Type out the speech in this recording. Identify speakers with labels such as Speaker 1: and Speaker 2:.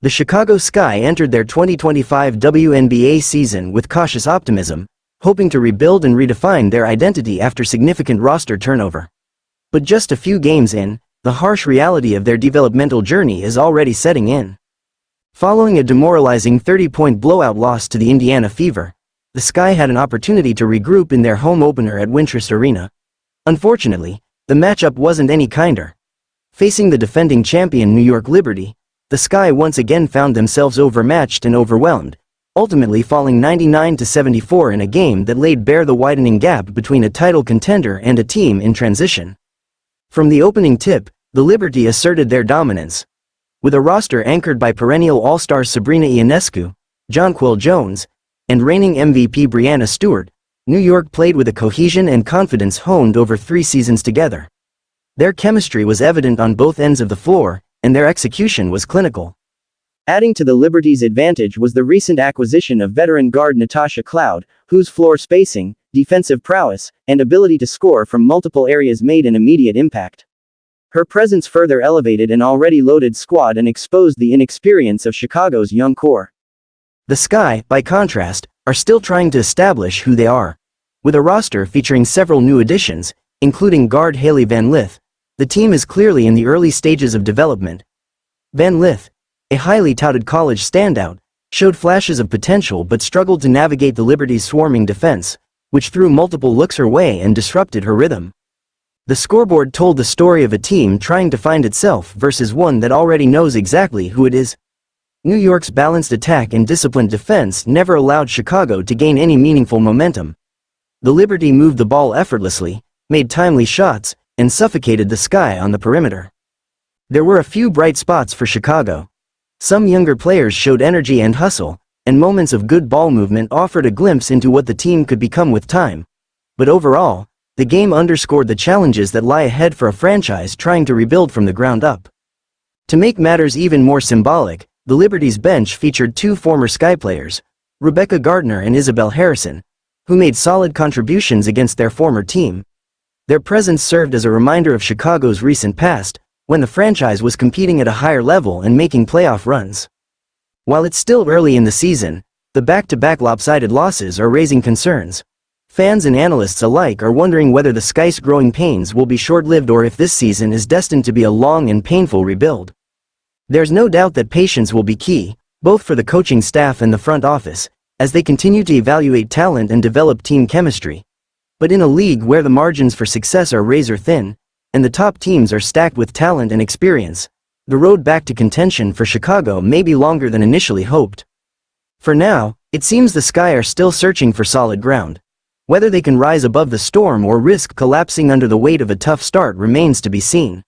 Speaker 1: The Chicago Sky entered their 2025 WNBA season with cautious optimism, hoping to rebuild and redefine their identity after significant roster turnover. But just a few games in, the harsh reality of their developmental journey is already setting in. Following a demoralizing 30-point blowout loss to the Indiana Fever, the Sky had an opportunity to regroup in their home opener at Wintrust Arena. Unfortunately, the matchup wasn't any kinder. Facing the defending champion New York Liberty, the Sky once again found themselves overmatched and overwhelmed, ultimately falling 99-74 in a game that laid bare the widening gap between a title contender and a team in transition. From the opening tip, the Liberty asserted their dominance. With a roster anchored by perennial All-Stars Sabrina Ionescu, Jonquel Jones, and reigning MVP Breanna Stewart, New York played with a cohesion and confidence honed over 3 seasons together. Their chemistry was evident on both ends of the floor, and their execution was clinical. Adding to the Liberty's advantage was the recent acquisition of veteran guard Natasha Cloud, whose floor spacing, defensive prowess, and ability to score from multiple areas made an immediate impact. Her presence further elevated an already loaded squad and exposed the inexperience of Chicago's young core. The Sky, by contrast, are still trying to establish who they are. With a roster featuring several new additions, including guard Haley Van Lith, the team is clearly in the early stages of development. Van Lith, a highly touted college standout, showed flashes of potential but struggled to navigate the Liberty's swarming defense, which threw multiple looks her way and disrupted her rhythm. The scoreboard told the story of a team trying to find itself versus one that already knows exactly who it is. New York's balanced attack and disciplined defense never allowed Chicago to gain any meaningful momentum. The Liberty moved the ball effortlessly, made timely shots, and suffocated the Sky on the perimeter. There were a few bright spots for Chicago. Some younger players showed energy and hustle, and moments of good ball movement offered a glimpse into what the team could become with time. But overall, the game underscored the challenges that lie ahead for a franchise trying to rebuild from the ground up. To make matters even more symbolic, the Liberty's bench featured 2 former Sky players, Rebecca Gardner and Isabel Harrison, who made solid contributions against their former team. Their presence served as a reminder of Chicago's recent past, when the franchise was competing at a higher level and making playoff runs. While it's still early in the season, the back-to-back lopsided losses are raising concerns. Fans and analysts alike are wondering whether the Sky's growing pains will be short-lived or if this season is destined to be a long and painful rebuild. There's no doubt that patience will be key, both for the coaching staff and the front office, as they continue to evaluate talent and develop team chemistry. But in a league where the margins for success are razor-thin, and the top teams are stacked with talent and experience, the road back to contention for Chicago may be longer than initially hoped. For now, it seems the Sky are still searching for solid ground. Whether they can rise above the storm or risk collapsing under the weight of a tough start remains to be seen.